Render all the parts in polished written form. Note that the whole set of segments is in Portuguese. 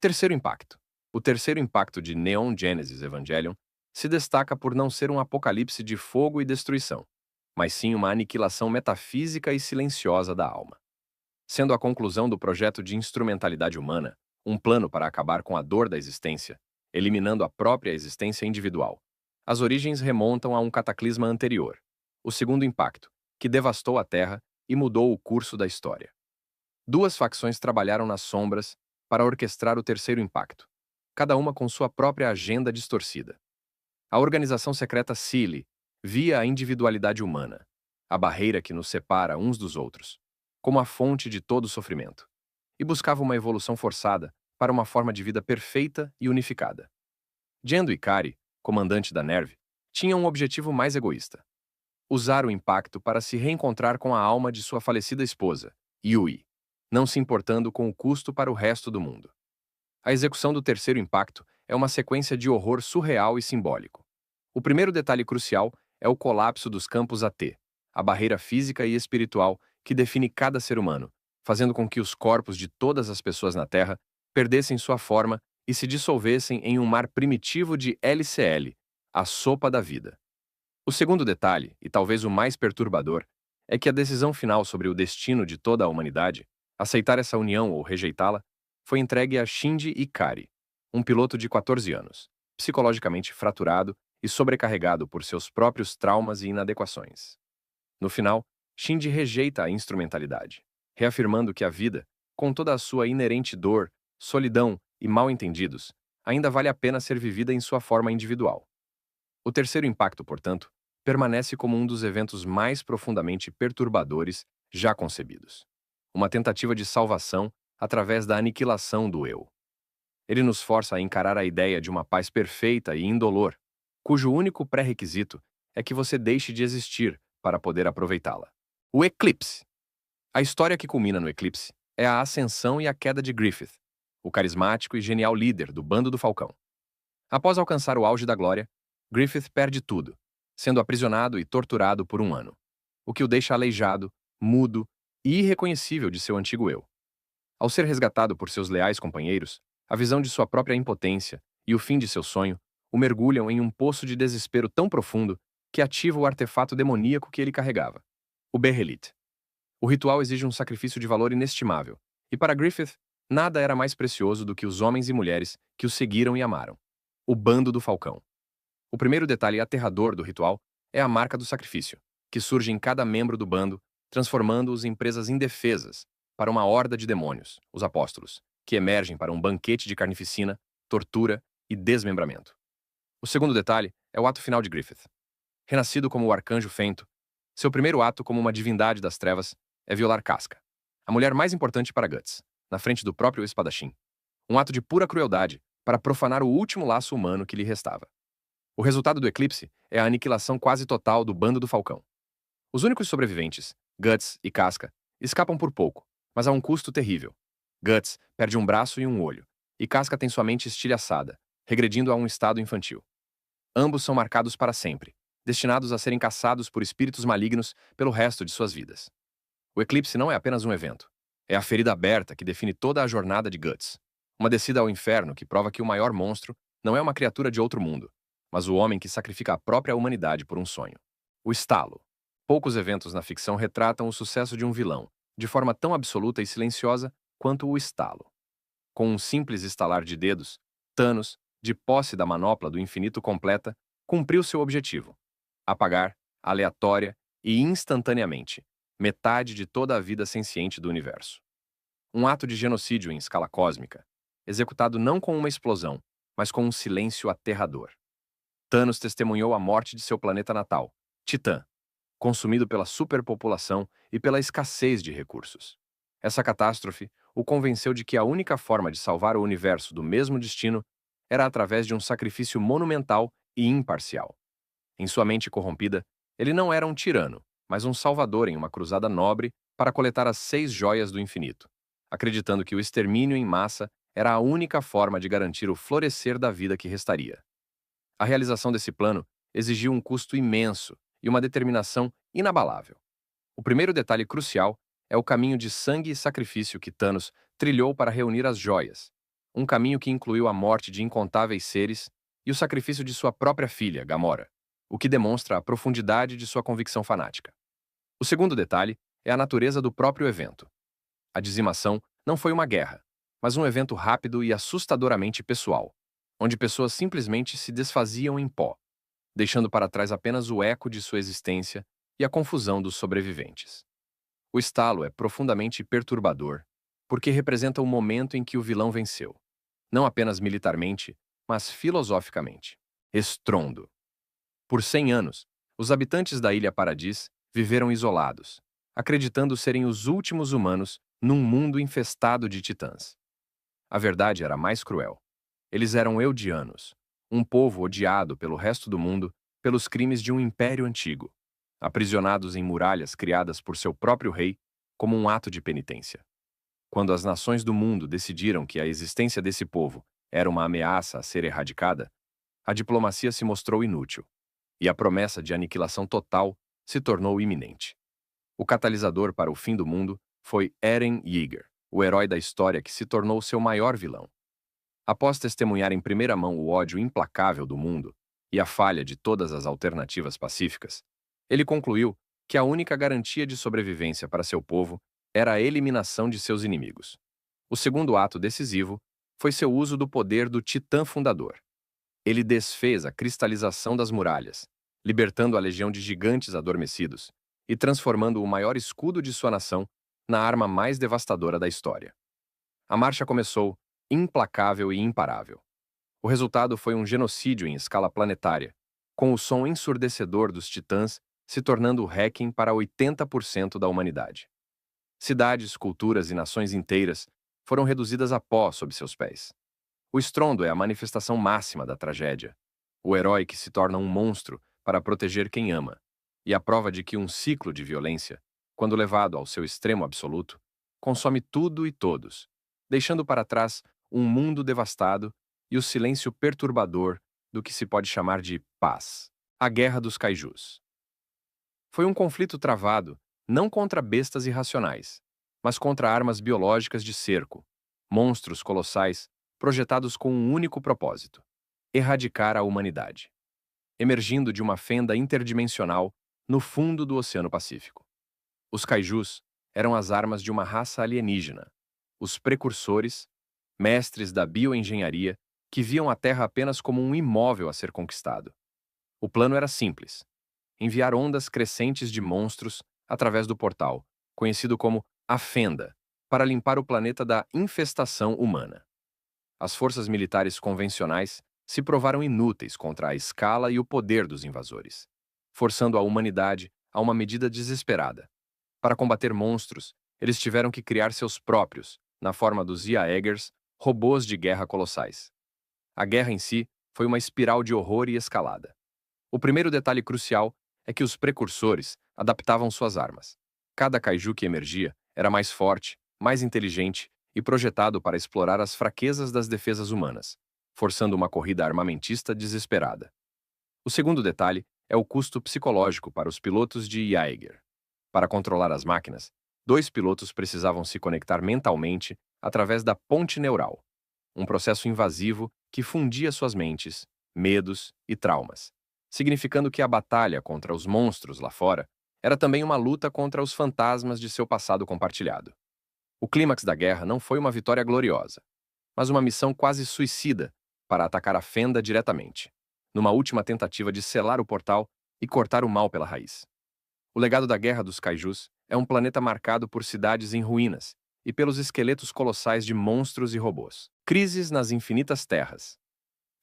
Terceiro impacto. O terceiro impacto de Neon Genesis Evangelion se destaca por não ser um apocalipse de fogo e destruição, mas sim uma aniquilação metafísica e silenciosa da alma. Sendo a conclusão do projeto de instrumentalidade humana, um plano para acabar com a dor da existência, eliminando a própria existência individual. As origens remontam a um cataclisma anterior, o segundo impacto, que devastou a Terra e mudou o curso da história. Duas facções trabalharam nas sombras para orquestrar o terceiro impacto, cada uma com sua própria agenda distorcida. A organização secreta Sealy via a individualidade humana, a barreira que nos separa uns dos outros, como a fonte de todo sofrimento, e buscava uma evolução forçada para uma forma de vida perfeita e unificada. Gendo Ikari, comandante da NERV, tinha um objetivo mais egoísta: usar o impacto para se reencontrar com a alma de sua falecida esposa, Yui, não se importando com o custo para o resto do mundo. A execução do terceiro impacto é uma sequência de horror surreal e simbólico. O primeiro detalhe crucial é o colapso dos campos AT, a barreira física e espiritual que define cada ser humano, fazendo com que os corpos de todas as pessoas na Terra perdessem sua forma e se dissolvessem em um mar primitivo de LCL, a sopa da vida. O segundo detalhe, e talvez o mais perturbador, é que a decisão final sobre o destino de toda a humanidade, aceitar essa união ou rejeitá-la, foi entregue a Shinji Ikari, um piloto de 14 anos, psicologicamente fraturado e sobrecarregado por seus próprios traumas e inadequações. No final, Shinji rejeita a instrumentalidade, reafirmando que a vida, com toda a sua inerente dor, solidão e mal-entendidos, ainda vale a pena ser vivida em sua forma individual. O terceiro impacto, portanto, permanece como um dos eventos mais profundamente perturbadores já concebidos. Uma tentativa de salvação através da aniquilação do eu. Ele nos força a encarar a ideia de uma paz perfeita e indolor, cujo único pré-requisito é que você deixe de existir para poder aproveitá-la. O eclipse. A história que culmina no eclipse é a ascensão e a queda de Griffith, o carismático e genial líder do Bando do Falcão. Após alcançar o auge da glória, Griffith perde tudo, sendo aprisionado e torturado por um ano, o que o deixa aleijado, mudo e irreconhecível de seu antigo eu. Ao ser resgatado por seus leais companheiros, a visão de sua própria impotência e o fim de seu sonho o mergulham em um poço de desespero tão profundo que ativa o artefato demoníaco que ele carregava, o Behelit. O ritual exige um sacrifício de valor inestimável, e para Griffith, nada era mais precioso do que os homens e mulheres que o seguiram e amaram. O Bando do Falcão. O primeiro detalhe aterrador do ritual é a marca do sacrifício, que surge em cada membro do bando, transformando-os em presas indefesas para uma horda de demônios, os apóstolos, que emergem para um banquete de carnificina, tortura e desmembramento. O segundo detalhe é o ato final de Griffith. Renascido como o arcanjo Fento, seu primeiro ato como uma divindade das trevas é violar Casca, a mulher mais importante para Guts, na frente do próprio espadachim. Um ato de pura crueldade para profanar o último laço humano que lhe restava. O resultado do eclipse é a aniquilação quase total do Bando do Falcão. Os únicos sobreviventes, Guts e Casca, escapam por pouco, mas a um custo terrível. Guts perde um braço e um olho, e Casca tem sua mente estilhaçada, regredindo a um estado infantil. Ambos são marcados para sempre, destinados a serem caçados por espíritos malignos pelo resto de suas vidas. O eclipse não é apenas um evento. É a ferida aberta que define toda a jornada de Guts. Uma descida ao inferno que prova que o maior monstro não é uma criatura de outro mundo, mas o homem que sacrifica a própria humanidade por um sonho. O estalo. Poucos eventos na ficção retratam o sucesso de um vilão, de forma tão absoluta e silenciosa quanto o estalo. Com um simples estalar de dedos, Thanos, de posse da manopla do infinito completa, cumpriu seu objetivo: apagar, aleatória e instantaneamente, metade de toda a vida senciente do universo. Um ato de genocídio em escala cósmica, executado não com uma explosão, mas com um silêncio aterrador. Thanos testemunhou a morte de seu planeta natal, Titã, consumido pela superpopulação e pela escassez de recursos. Essa catástrofe o convenceu de que a única forma de salvar o universo do mesmo destino era através de um sacrifício monumental e imparcial. Em sua mente corrompida, ele não era um tirano, mas um salvador em uma cruzada nobre para coletar as 6 joias do infinito, acreditando que o extermínio em massa era a única forma de garantir o florescer da vida que restaria. A realização desse plano exigiu um custo imenso e uma determinação inabalável. O primeiro detalhe crucial é o caminho de sangue e sacrifício que Thanos trilhou para reunir as joias, um caminho que incluiu a morte de incontáveis seres e o sacrifício de sua própria filha, Gamora, o que demonstra a profundidade de sua convicção fanática. O segundo detalhe é a natureza do próprio evento. A dizimação não foi uma guerra, mas um evento rápido e assustadoramente pessoal, onde pessoas simplesmente se desfaziam em pó, deixando para trás apenas o eco de sua existência e a confusão dos sobreviventes. O estalo é profundamente perturbador, porque representa o momento em que o vilão venceu, não apenas militarmente, mas filosoficamente. Estrondo. Por 100 anos, os habitantes da Ilha Paradis viveram isolados, acreditando serem os últimos humanos num mundo infestado de titãs. A verdade era mais cruel. Eles eram Eldianos, um povo odiado pelo resto do mundo pelos crimes de um império antigo, aprisionados em muralhas criadas por seu próprio rei como um ato de penitência. Quando as nações do mundo decidiram que a existência desse povo era uma ameaça a ser erradicada, a diplomacia se mostrou inútil, e a promessa de aniquilação total se tornou iminente. O catalisador para o fim do mundo foi Eren Yeager, o herói da história que se tornou seu maior vilão. Após testemunhar em primeira mão o ódio implacável do mundo e a falha de todas as alternativas pacíficas, ele concluiu que a única garantia de sobrevivência para seu povo era a eliminação de seus inimigos. O segundo ato decisivo foi seu uso do poder do Titã Fundador. Ele desfez a cristalização das muralhas, libertando a legião de gigantes adormecidos e transformando o maior escudo de sua nação na arma mais devastadora da história. A marcha começou, implacável e imparável. O resultado foi um genocídio em escala planetária, com o som ensurdecedor dos titãs se tornando o Hacking para 80% da humanidade. Cidades, culturas e nações inteiras foram reduzidas a pó sob seus pés. O estrondo é a manifestação máxima da tragédia, o herói que se torna um monstro para proteger quem ama, e a prova de que um ciclo de violência, quando levado ao seu extremo absoluto, consome tudo e todos, deixando para trás um mundo devastado e o silêncio perturbador do que se pode chamar de paz. A Guerra dos Kaijus. Foi um conflito travado não contra bestas irracionais, mas contra armas biológicas de cerco, monstros colossais projetados com um único propósito: erradicar a humanidade, emergindo de uma fenda interdimensional no fundo do Oceano Pacífico. Os kaijus eram as armas de uma raça alienígena, os precursores, mestres da bioengenharia, que viam a Terra apenas como um imóvel a ser conquistado. O plano era simples: enviar ondas crescentes de monstros através do portal, conhecido como a Fenda, para limpar o planeta da infestação humana. As forças militares convencionais se provaram inúteis contra a escala e o poder dos invasores, forçando a humanidade a uma medida desesperada. Para combater monstros, eles tiveram que criar seus próprios, na forma dos Yaegers, robôs de guerra colossais. A guerra em si foi uma espiral de horror e escalada. O primeiro detalhe crucial é que os precursores adaptavam suas armas. Cada kaiju que emergia era mais forte, mais inteligente e projetado para explorar as fraquezas das defesas humanas, forçando uma corrida armamentista desesperada. O segundo detalhe é o custo psicológico para os pilotos de Yaeger. Para controlar as máquinas, dois pilotos precisavam se conectar mentalmente através da ponte neural, um processo invasivo que fundia suas mentes, medos e traumas, significando que a batalha contra os monstros lá fora era também uma luta contra os fantasmas de seu passado compartilhado. O clímax da guerra não foi uma vitória gloriosa, mas uma missão quase suicida para atacar a Fenda diretamente, numa última tentativa de selar o portal e cortar o mal pela raiz. O legado da Guerra dos Kaijus é um planeta marcado por cidades em ruínas e pelos esqueletos colossais de monstros e robôs. Crises nas Infinitas Terras.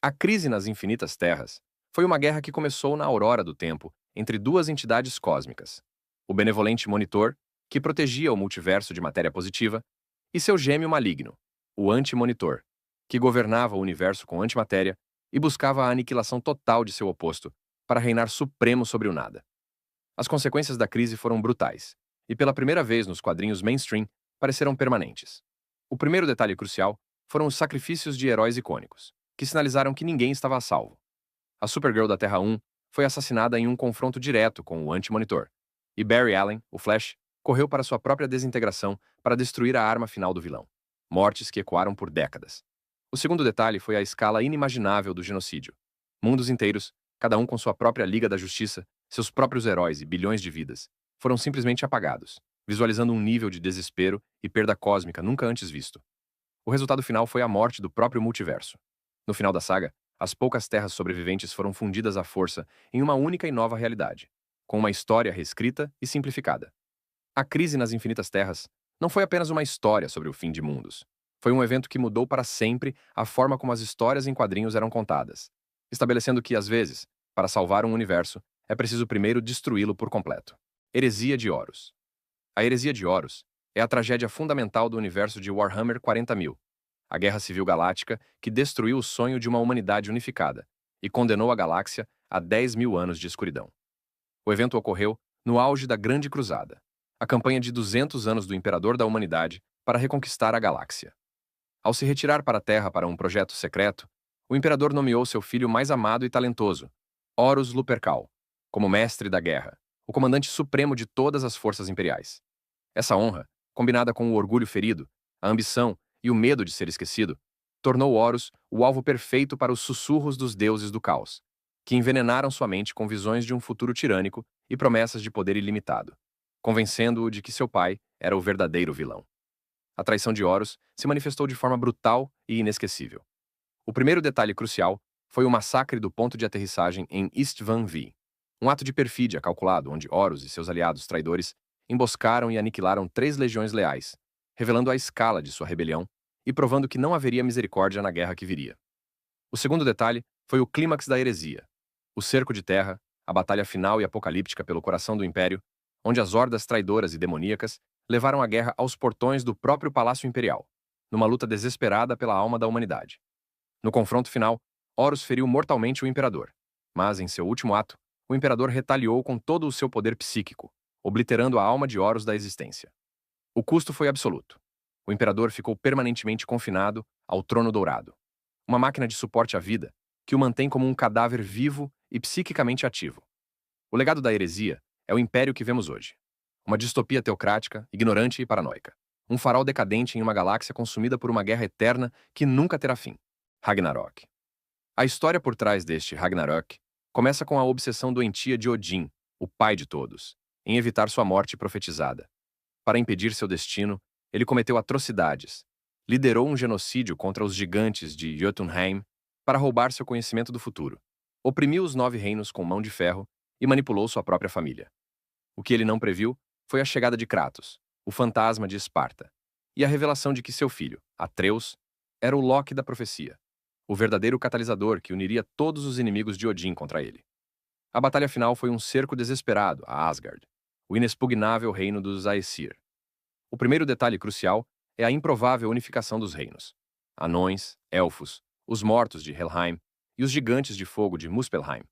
A Crise nas Infinitas Terras foi uma guerra que começou na aurora do tempo entre duas entidades cósmicas: o benevolente Monitor, que protegia o multiverso de matéria positiva, e seu gêmeo maligno, o Anti-Monitor, que governava o universo com antimatéria e buscava a aniquilação total de seu oposto para reinar supremo sobre o nada. As consequências da crise foram brutais, e pela primeira vez nos quadrinhos mainstream pareceram permanentes. O primeiro detalhe crucial foram os sacrifícios de heróis icônicos, que sinalizaram que ninguém estava a salvo. A Supergirl da Terra 1 foi assassinada em um confronto direto com o Anti-Monitor, e Barry Allen, o Flash, correu para sua própria desintegração para destruir a arma final do vilão. Mortes que ecoaram por décadas. O segundo detalhe foi a escala inimaginável do genocídio. Mundos inteiros, cada um com sua própria Liga da Justiça, seus próprios heróis e bilhões de vidas, foram simplesmente apagados, visualizando um nível de desespero e perda cósmica nunca antes visto. O resultado final foi a morte do próprio multiverso. No final da saga, as poucas terras sobreviventes foram fundidas à força em uma única e nova realidade, com uma história reescrita e simplificada. A crise nas infinitas terras não foi apenas uma história sobre o fim de mundos. Foi um evento que mudou para sempre a forma como as histórias em quadrinhos eram contadas, estabelecendo que, às vezes, para salvar um universo, é preciso primeiro destruí-lo por completo. Heresia de Horus. A Heresia de Horus é a tragédia fundamental do universo de Warhammer 40.000, a Guerra Civil Galáctica que destruiu o sonho de uma humanidade unificada e condenou a galáxia a 10.000 anos de escuridão. O evento ocorreu no auge da Grande Cruzada, a campanha de 200 anos do Imperador da Humanidade para reconquistar a galáxia. Ao se retirar para a Terra para um projeto secreto, o Imperador nomeou seu filho mais amado e talentoso, Horus Lupercal, como mestre da guerra, o comandante supremo de todas as forças imperiais. Essa honra, combinada com o orgulho ferido, a ambição e o medo de ser esquecido, tornou Horus o alvo perfeito para os sussurros dos deuses do caos, que envenenaram sua mente com visões de um futuro tirânico e promessas de poder ilimitado, convencendo-o de que seu pai era o verdadeiro vilão. A traição de Horus se manifestou de forma brutal e inesquecível. O primeiro detalhe crucial foi o massacre do ponto de aterrissagem em Istvan V, um ato de perfídia calculado onde Horus e seus aliados traidores emboscaram e aniquilaram 3 legiões leais, revelando a escala de sua rebelião e provando que não haveria misericórdia na guerra que viria. O segundo detalhe foi o clímax da heresia, o cerco de terra, a batalha final e apocalíptica pelo coração do Império, onde as hordas traidoras e demoníacas levaram a guerra aos portões do próprio Palácio Imperial, numa luta desesperada pela alma da humanidade. No confronto final, Horus feriu mortalmente o Imperador, mas, em seu último ato, o Imperador retaliou com todo o seu poder psíquico, obliterando a alma de Horus da existência. O custo foi absoluto. O Imperador ficou permanentemente confinado ao Trono Dourado, uma máquina de suporte à vida que o mantém como um cadáver vivo e psiquicamente ativo. O legado da heresia é o império que vemos hoje. Uma distopia teocrática, ignorante e paranoica. Um farol decadente em uma galáxia consumida por uma guerra eterna que nunca terá fim. Ragnarok. A história por trás deste Ragnarok começa com a obsessão doentia de Odin, o pai de todos, em evitar sua morte profetizada. Para impedir seu destino, ele cometeu atrocidades. Liderou um genocídio contra os gigantes de Jotunheim para roubar seu conhecimento do futuro. Oprimiu os 9 reinos com mão de ferro e manipulou sua própria família. O que ele não previu foi a chegada de Kratos, o fantasma de Esparta, e a revelação de que seu filho, Atreus, era o Loki da profecia, o verdadeiro catalisador que uniria todos os inimigos de Odin contra ele. A batalha final foi um cerco desesperado a Asgard, o inexpugnável reino dos Aesir. O primeiro detalhe crucial é a improvável unificação dos reinos. Anões, elfos, os mortos de Helheim e os gigantes de fogo de Muspelheim.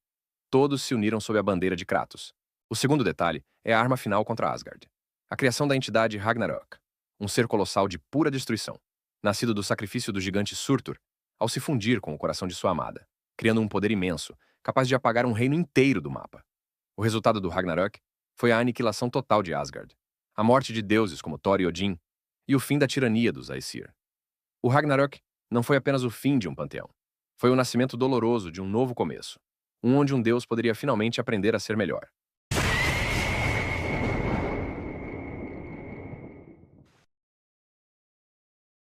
Todos se uniram sob a bandeira de Kratos. O segundo detalhe é a arma final contra Asgard. A criação da entidade Ragnarok, um ser colossal de pura destruição, nascido do sacrifício do gigante Surtur, ao se fundir com o coração de sua amada, criando um poder imenso, capaz de apagar um reino inteiro do mapa. O resultado do Ragnarok foi a aniquilação total de Asgard, a morte de deuses como Thor e Odin, e o fim da tirania dos Aesir. O Ragnarok não foi apenas o fim de um panteão. Foi o nascimento doloroso de um novo começo, onde um deus poderia finalmente aprender a ser melhor.